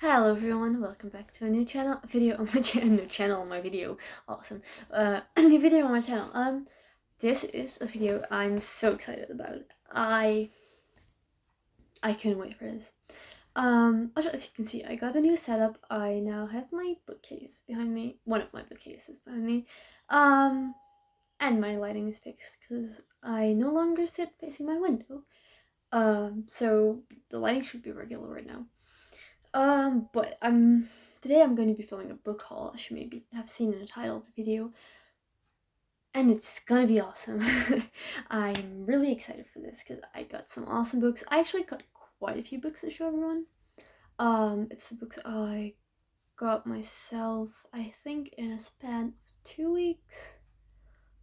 Hello everyone, welcome back to a new video on my video. Awesome. A new video on my channel. This is a video I'm so excited about. I can't wait for this. Also, as you can see, I got a new setup. I now have my bookcase behind me, one of my bookcases behind me. And my lighting is fixed because I no longer sit facing my window. So the lighting should be regular right now. But today I'm going to be filming a book haul, as you maybe have seen in the title of the video, and it's gonna be awesome. I'm really excited for this because I got some awesome books. I actually got quite a few books to show everyone. It's the books I got myself, I think, in a span of 2 weeks.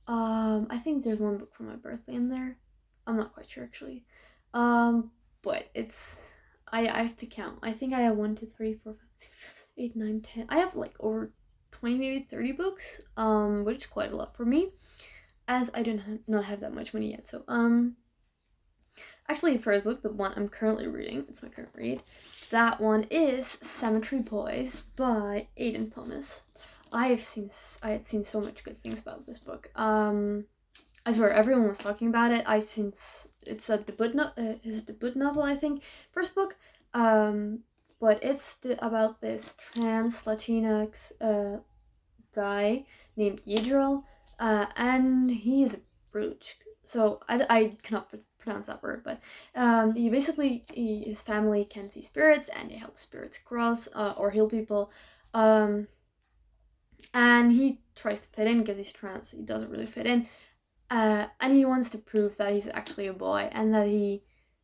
I think there's one book for my birthday in there. I'm not quite sure actually. But I have to count. I think I have 1, 2, 3, 4, 5, 6, 7, 8, 9, 10. I have like over 20, maybe 30 books. Which is quite a lot for me, as I do not have that much money yet. So actually, the first book, the one I'm currently reading, it's my current read. That one is Cemetery Boys by Aiden Thomas. I had seen so much good things about this book. I swear everyone was talking about it. It's a his debut novel, I think, first book. But it's about this trans Latinx guy named Yidril, and he is a brooch. So I cannot pronounce that word, but his family can see spirits and they help spirits cross or heal people. And he tries to fit in because he's trans. He doesn't really fit in. And he wants to prove that he's actually a boy and that he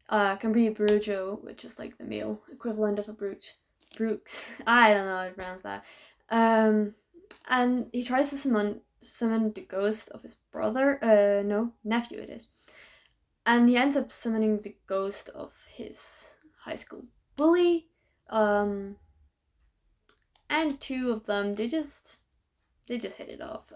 can be a brujo, which is like the male equivalent of a brooch. Brooks. I don't know how to pronounce that. And he tries to summon the ghost of his brother. No, nephew it is. And he ends up summoning the ghost of his high school bully. And two of them, they just hit it off.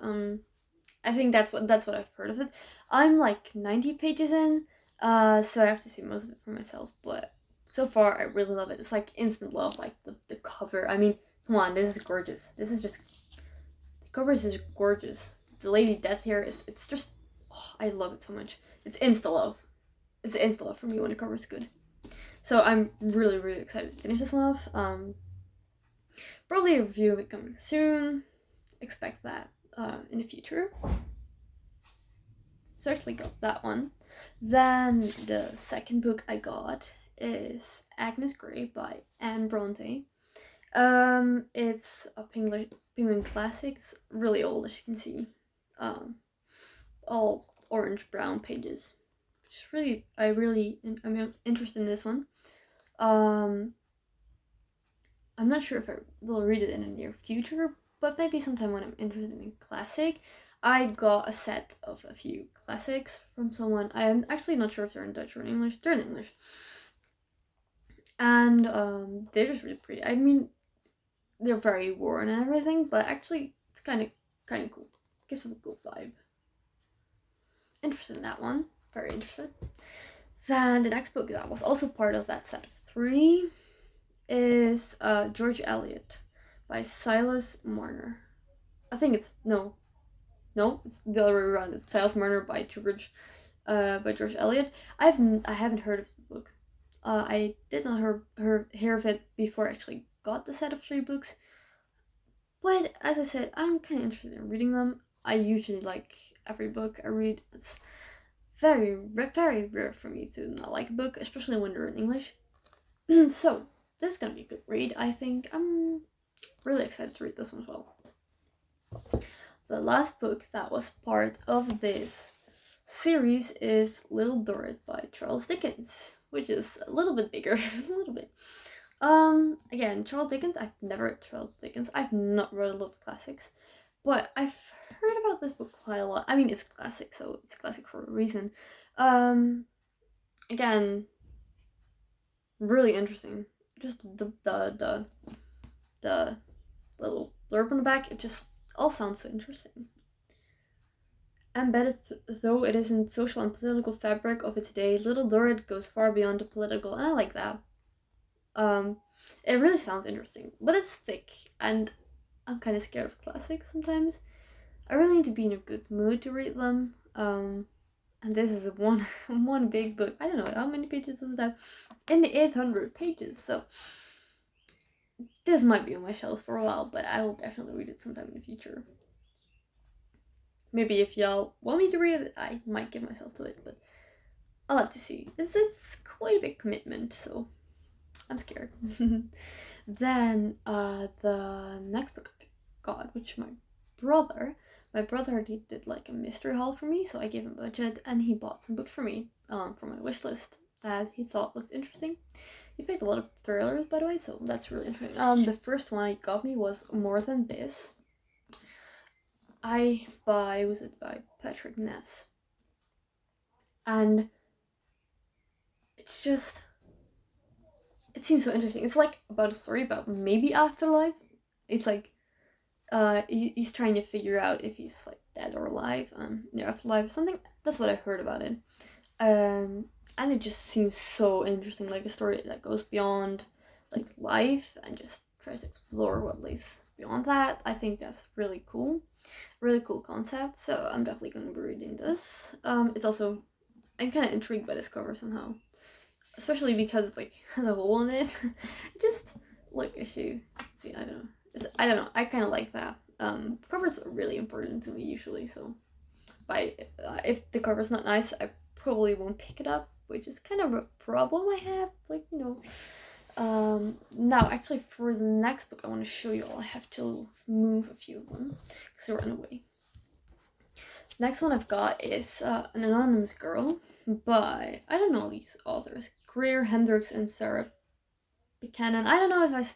I think that's what I've heard of it. I'm like 90 pages in, so I have to see most of it for myself. But so far, I really love it. It's like instant love. Like the cover. I mean, come on, this is gorgeous. This is just the cover is just gorgeous. The Lady Death here it's just I love it so much. It's insta love. It's insta love for me when the cover is good. So I'm really excited to finish this one off. Probably a review of it coming soon. Expect that in the future. So I actually got that one. Then the second book I got is Agnes Grey by Anne Bronte. It's a Penguin Classics, really old as you can see. All orange brown pages. Which I'm interested in this one. I'm not sure if I will read it in the near future, but maybe sometime when I'm interested in classic. I got a set of a few classics from someone. I'm actually not sure if they're in Dutch or in English. They're in English. And they're just really pretty. I mean, they're very worn and everything, but actually it's kind of cool. Gives it a cool vibe. Interested in that one. Very interested. Then the next book that was also part of that set of 3 is George Eliot by Silas Marner. I think it's no, it's the other way around. It's Silas Marner by George Eliot. I haven't heard of the book. I did not hear of it before I actually got the set of 3 books. But as I said, I'm kind of interested in reading them. I usually like every book I read. It's very rare for me to not like a book, especially when they're in English. So this is gonna be a good read, I think. I'm really excited to read this one as well. The last book that was part of this series is Little Dorrit by Charles Dickens, which is a little bit bigger, a little bit. Again, Charles Dickens, I've never read Charles Dickens. I've not read a lot of classics, but I've heard about this book quite a lot. I mean, it's classic, so it's classic for a reason. Again, really interesting. Just the little blurb on the back, it just all sounds so interesting. Embedded though it is in social and political fabric of its day, Little Dorrit goes far beyond the political, and I like that. It really sounds interesting, but it's thick, and I'm kind of scared of classics sometimes. I really need to be in a good mood to read them. And this is one one big book. I don't know how many pages does it have. In the 800 pages, so this might be on my shelf for a while, but I will definitely read it sometime in the future. Maybe if y'all want me to read it, I might give myself to it, but I'll have to see. It's quite a big commitment, so I'm scared. Then the next book I got, which my brother did like a mystery haul for me, so I gave him a budget, and he bought some books for me for my wish list that he thought looked interesting. He picked a lot of thrillers, by the way, so that's really interesting. The first one he got me was More Than This. Was it by Patrick Ness? And it's just, it seems so interesting. It's like about a story about maybe afterlife. It's like he's trying to figure out if he's like dead or alive in the afterlife or something. That's what I heard about it. And it just seems so interesting, like a story that goes beyond like life and just tries to explore what lays beyond that. I think that's really cool concept. So I'm definitely going to be reading this. It's also, I'm kind of intrigued by this cover somehow, especially because it like has a hole in it. Just look issue. See, I don't know. I don't know. I kind of like that. Covers are really important to me usually. So, if the cover's not nice, I probably won't pick it up, which is kind of a problem I have. Like, you know. Now, actually, for the next book I want to show you all, I have to move a few of them because they ran away. Next one I've got is An Anonymous Girl by, I don't know these authors, Greer Hendricks and Sarah Buchanan. I don't know if I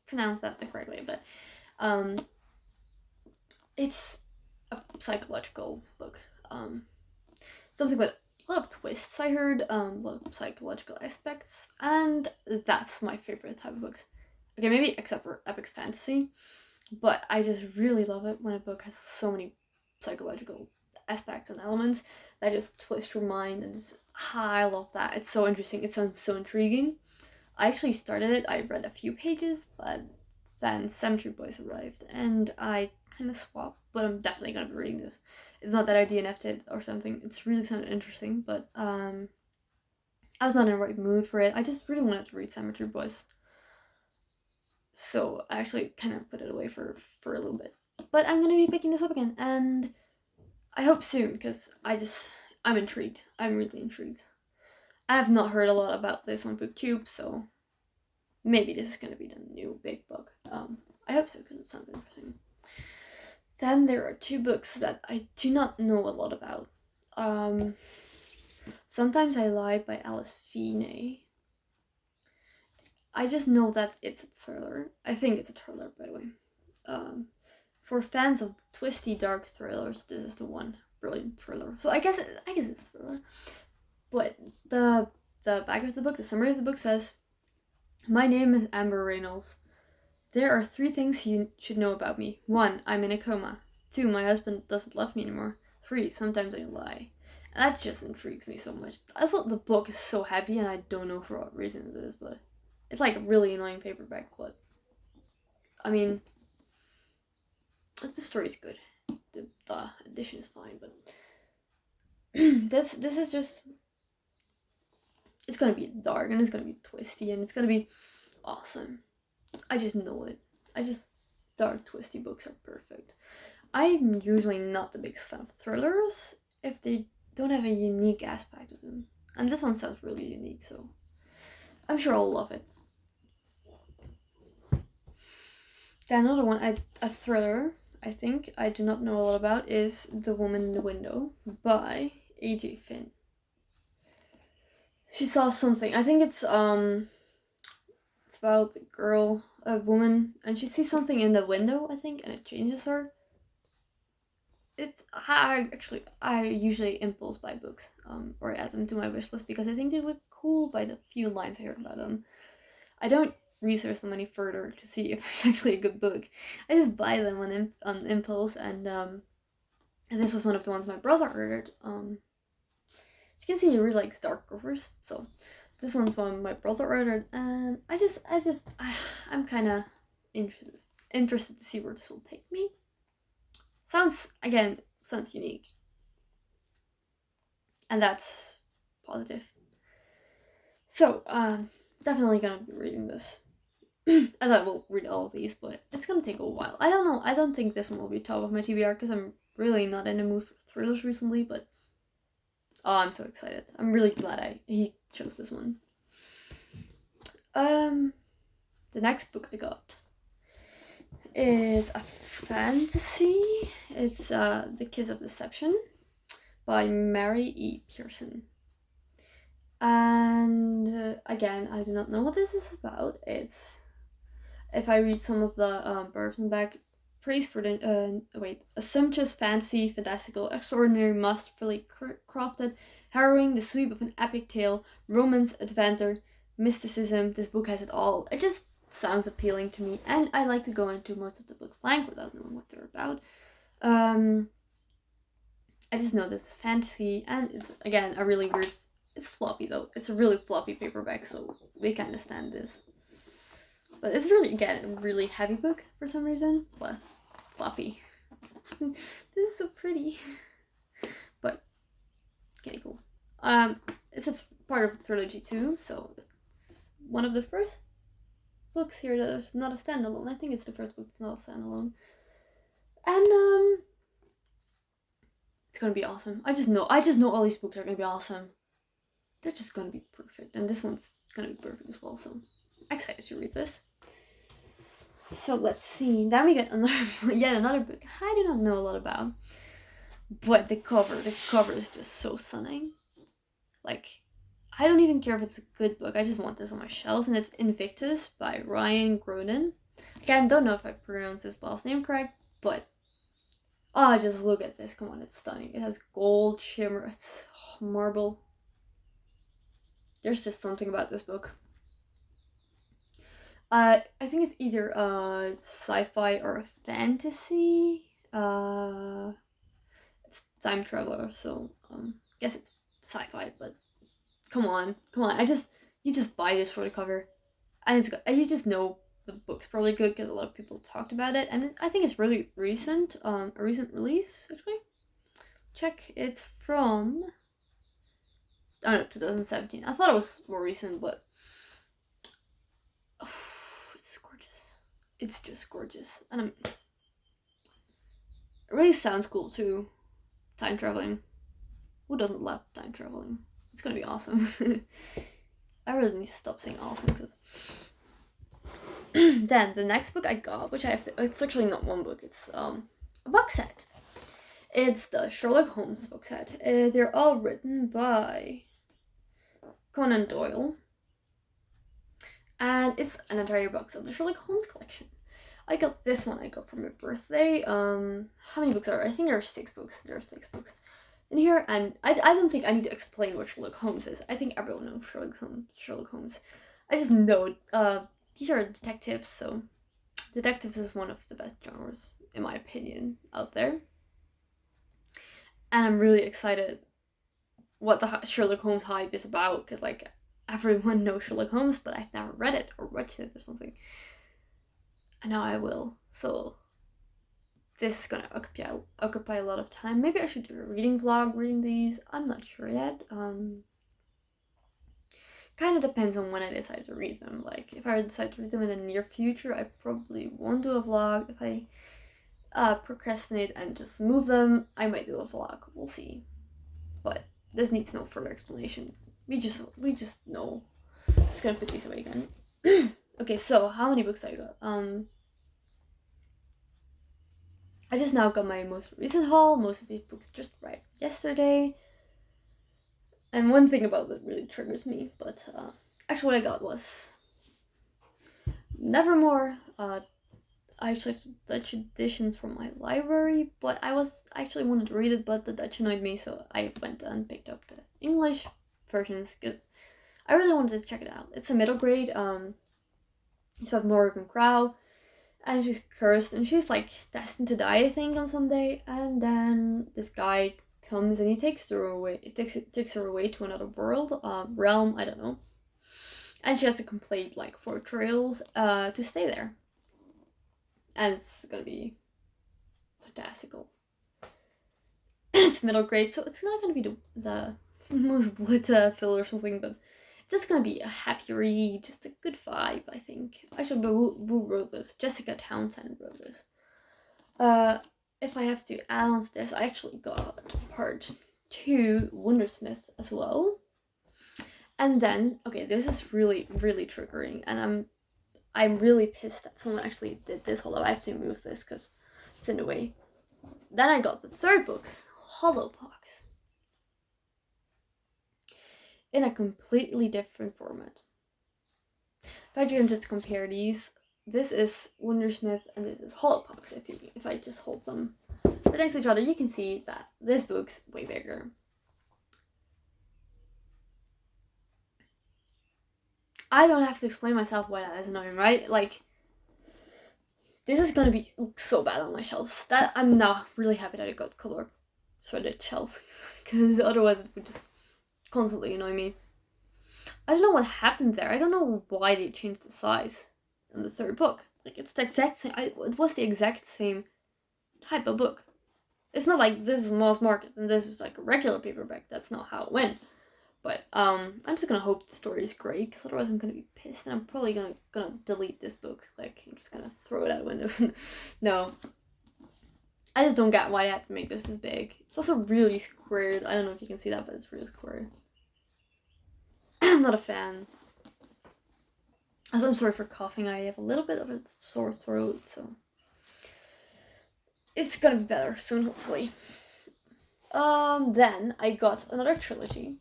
pronounced that the correct way, but it's a psychological book. Something with a lot of twists, I heard, a lot of psychological aspects, and that's my favorite type of books. Okay, maybe except for epic fantasy, but I just really love it when a book has so many psychological aspects and elements that just twist your mind, and I love that. It's so interesting. It sounds so intriguing. I actually started it. I read a few pages, but then Cemetery Boys arrived, and I kind of swapped. But I'm definitely gonna be reading this. It's not that I DNF'd it or something. It's really sounded interesting, but I was not in the right mood for it. I just really wanted to read Cemetery Boys, so I actually kind of put it away for a little bit. But I'm gonna be picking this up again, and I hope soon, because I'm intrigued. I'm really intrigued. I have not heard a lot about this on BookTube, so maybe this is gonna be the new big book. I hope so, because it sounds interesting. Then there are two books that I do not know a lot about. Sometimes I Lie by Alice Feeney. I just know that it's a thriller. I think it's a thriller, by the way. For fans of twisty, dark thrillers, this is the one. Brilliant thriller. So I guess it's a thriller. But the back of the book, the summary of the book says, "My name is Amber Reynolds. There are 3 things you should know about me. 1, I'm in a coma. 2, my husband doesn't love me anymore. 3, sometimes I lie." And that just intrigues me so much. I thought the book is so heavy, and I don't know for what reason it is, but it's like a really annoying paperback, but I mean, the story's good. The edition is fine, but this is just, it's gonna be dark, and it's gonna be twisty, and it's gonna be awesome. I just know it. Dark, twisty books are perfect. I'm usually not the biggest fan of thrillers if they don't have a unique aspect to them. And this one sounds really unique, so I'm sure I'll love it. Then another one, a thriller, I think, I do not know a lot about, is The Woman in the Window by A.J. Finn. She saw something. I think it's about a woman, and she sees something in the window, I think, and it changes her. I usually impulse buy books, or add them to my wish list because I think they look cool by the few lines I heard about them. I don't research them any further to see if it's actually a good book. I just buy them on impulse, and this was one of the ones my brother ordered. You can see he really likes dark covers, so This one's one my brother ordered, and I'm kind of interested to see where this will take me. Sounds unique, and that's positive. So, definitely gonna be reading this, as I will read all of these, but it's gonna take a while. I don't know. I don't think this one will be top of my TBR because I'm really not in the mood for thrillers recently. But oh, I'm so excited! I'm really glad he chose this one. The next book I got is a fantasy. It's The Kiss of Deception by Mary E. Pearson. And again, I do not know what this is about. It's, if I read some of the Burton back, praise for the a sumptuous fantasy, fantastical, extraordinary, masterfully crafted, harrowing, the sweep of an epic tale, romance, adventure, mysticism. This book has it all. It just sounds appealing to me, and I like to go into most of the books blank without knowing what they're about. I just know this is fantasy, and it's again a really weird. It's floppy though. It's a really floppy paperback, so we can understand this. But it's really, again, a really heavy book for some reason. But floppy. This is so pretty. But okay, cool. It's a part of the trilogy too, so it's one of the first books here that is not a standalone. I think it's the first book that's not a standalone. And it's gonna be awesome. I just know all these books are gonna be awesome. They're just gonna be perfect, and this one's gonna be perfect as well. So excited to read this. So let's see. Then we get another book I do not know a lot about, but the cover is just so stunning. Like, I don't even care if it's a good book. I just want this on my shelves, and it's Invictus by Ryan Groden. Again, don't know if I pronounced his last name correct, but oh, just look at this. Come on, it's stunning. It has gold shimmer. It's marble. There's just something about this book. I think it's either sci-fi or a fantasy. It's time traveler, so I guess it's sci-fi. But come on! You just buy this for the cover, and it's good. And you just know the book's probably good because a lot of people talked about it, and I think it's really recent. A recent release actually. Check. It's from 2017. I thought it was more recent, but it's gorgeous. It's just gorgeous, and it really sounds cool too. Time traveling. Who doesn't love time traveling? It's gonna be awesome. I really need to stop saying awesome because. Then the next book I got, which I have to. It's actually not one book. It's a box set. It's the Sherlock Holmes box set. They're all written by Conan Doyle, and it's an entire box of the Sherlock Holmes collection. I got this one. I got for my birthday. How many books are there? I think there are 6 books. There are 6 books in here, and I don't think I need to explain what Sherlock Holmes is. I think everyone knows Sherlock Holmes. I just know these are detectives, so detectives is one of the best genres, in my opinion, out there. And I'm really excited what the Sherlock Holmes hype is about, because like everyone knows Sherlock Holmes, but I've never read it or watched it or something. And now I will. So this is gonna occupy a lot of time. Maybe I should do a reading vlog reading these. I'm not sure yet. Kind of depends on when I decide to read them. Like, if I decide to read them in the near future, I probably won't do a vlog. If I procrastinate and just move them, I might do a vlog. We'll see. But this needs no further explanation. We just know. Just gonna put these away again. Okay, so how many books I got? I just now got my most recent haul. Most of these books just arrived yesterday. And one thing about it really triggers me, but actually what I got was Nevermore. I actually have Dutch editions from my library, but I actually wanted to read it, but the Dutch annoyed me, so I went and picked up the English versions. Good. I really wanted to check it out. It's a middle grade. It's about Morgan Crow, and she's cursed, and she's like destined to die, I think, on some day. And then this guy comes and he takes her away. It takes her away to another world, realm. I don't know. And she has to complete like 4 trails to stay there. And it's gonna be fantastical. It's middle grade, so it's not gonna be the most blood fill or something, but it's just gonna be a happy read, just a good vibe, I think. Actually, who wrote this? Jessica Townsend wrote this. If I have to add on to this, I actually got part 2 Wondersmith as well. And then, okay, this is really, really triggering, and I'm really pissed that someone actually did this, although I have to move this because it's in the way. Then I got the 3rd book, Hollowpox, in a completely different format. If I can just compare these, this is Wondersmith and this is Hollowpox. If I just hold them right next to each other, you can see that this book's way bigger. I don't have to explain myself why that is annoying, right? Like, this is gonna be so bad on my shelves. That I'm not really happy that it got color shredded shelves, because otherwise it would just constantly annoy me. I don't know what happened there. I don't know why they changed the size in the 3rd book. Like, it's the exact same. It was the exact same type of book. It's not like this is mass market and this is like a regular paperback. That's not how it went. But I'm just gonna hope the story is great, because otherwise I'm gonna be pissed and I'm probably gonna delete this book. Like, I'm just gonna throw it out the window. No. I just don't get why they had to make this big. It's also really squared. I don't know if you can see that, but it's really squared. I'm not a fan. I'm sorry for coughing. I have a little bit of a sore throat, so it's gonna be better soon, hopefully. Then I got another trilogy.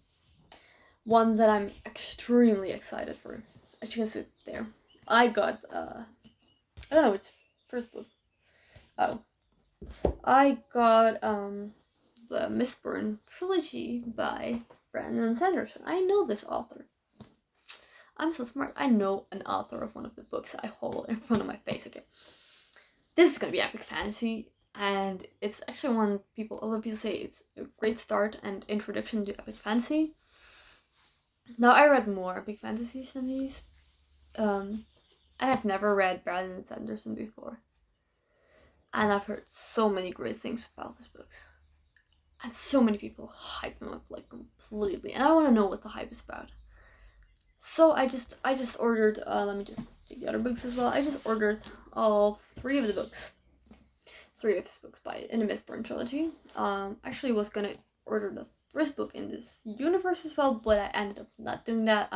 One that I'm extremely excited for. As you can see there. I got, I don't know, it's 1st book. Oh. I got, the Mistborn trilogy by Brandon Sanderson. I know this author. I'm so smart. I know an author of one of the books I hold in front of my face. Okay. This is gonna be epic fantasy, and it's actually one a lot of people say it's a great start and introduction to epic fantasy. Now, I read more epic fantasies than these, and I've never read Brandon Sanderson before. And I've heard so many great things about these books. And so many people hype them up like completely. And I want to know what the hype is about. So I just ordered, let me just take the other books as well. I just ordered all 3 of the books. 3 of his books in the Mistborn trilogy. Actually was gonna order the 1st book in this universe as well, but I ended up not doing that,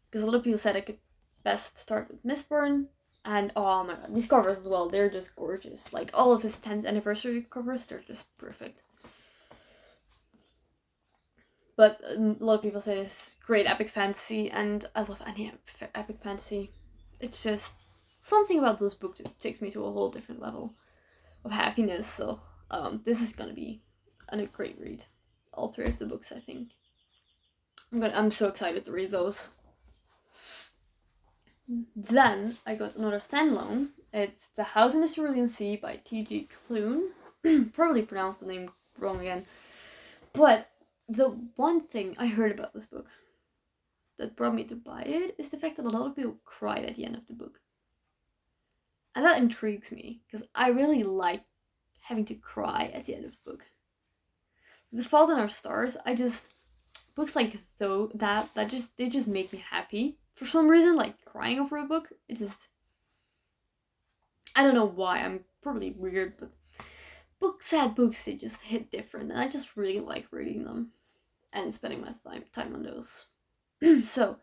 because a lot of people said I could best start with Mistborn, and oh my god, these covers as well, they're just gorgeous. Like, all of his 10th anniversary covers, they're just perfect. But a lot of people say this is great epic fantasy, and I love any epic fantasy. It's just something about those books just takes me to a whole different level of happiness. So this is gonna be a great read. All 3 of the books, I think. I'm so excited to read those. Then I got another standalone. It's The House in the Cerulean Sea by T.G. Klune. Probably pronounced the name wrong again. But the one thing I heard about this book that brought me to buy it is the fact that a lot of people cried at the end of the book. And that intrigues me, because I really like having to cry at the end of the book. The Fault in Our Stars, books like they just make me happy. For some reason, like crying over a book, I don't know why, I'm probably weird, but sad books, they just hit different, and I just really like reading them and spending my time on those. So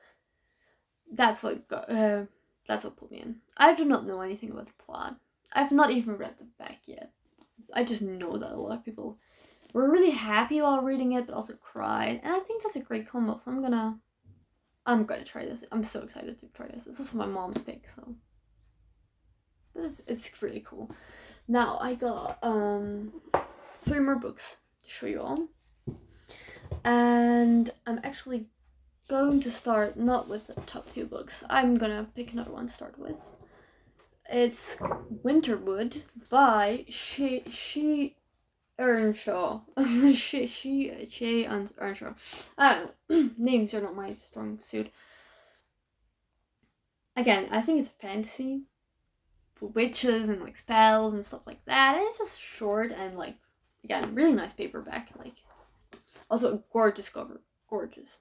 that's what pulled me in. I do not know anything about the plot. I've not even read the back yet. I just know that a lot of people were really happy while reading it, but also cried, and I think that's a great combo. So I'm gonna try this. I'm so excited to try this. This is my mom's pick, so but it's really cool. Now I got 3 more books to show you all, and I'm actually going to start not with the top 2 books. I'm gonna pick another one to start with. It's Winterwood by She Earnshaw. She Earnshaw. I don't know. Names are not my strong suit. again, I think it's fantasy for witches and like spells and stuff like that. And it's just short and like, again, really nice paperback. Like, also a gorgeous cover, gorgeous.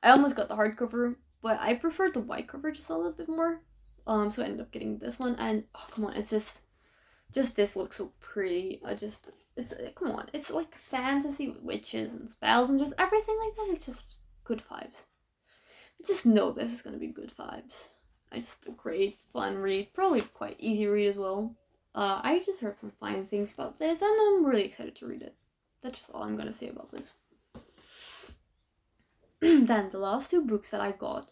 I almost got the hardcover, but I prefer the white cover just a little bit more. So I ended up getting this one, and oh come on, it's just this looks so pretty. It's come on, it's like fantasy with witches and spells and just everything like that. It's just good vibes. I just know this is gonna be good vibes. I just a great fun read, probably quite easy read as well. I just heard some fine things about this, and I'm really excited to read it. That's just all I'm gonna say about this. Then the last two books that I got.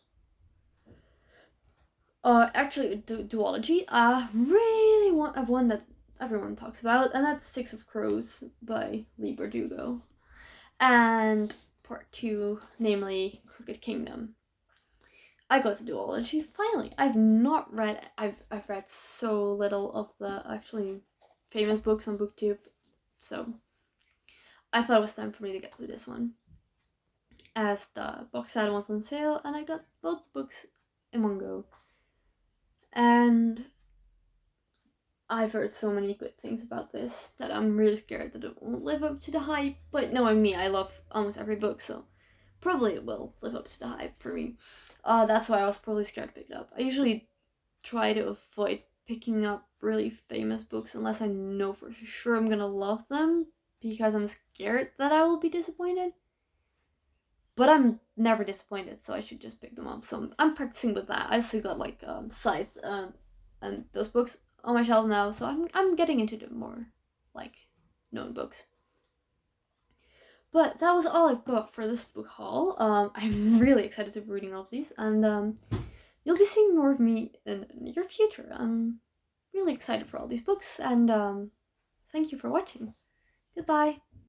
Actually, duology. Really want one that everyone talks about, and that's Six of Crows by Leigh Bardugo, and part two, namely Crooked Kingdom. I got the duology finally. I've not read. I've read so little of the actually famous books on BookTube, so I thought it was time for me to get to this one, as the box set was on sale, and I got both books in one go. And I've heard so many good things about this that I'm really scared that it won't live up to the hype. But knowing me, I love almost every book, so probably it will live up to the hype for me. That's why I was probably scared to pick it up. I usually try to avoid picking up really famous books unless I know for sure I'm gonna love them, because I'm scared that I will be disappointed. But I'm never disappointed, so I should just pick them up. So I'm practicing with that. I still got like Scythe and those books on my shelf now, so I'm getting into the more like known books. But that was all I've got for this book haul. I'm really excited to be reading all of these, and you'll be seeing more of me in the near future. I'm really excited for all these books, and thank you for watching. Goodbye.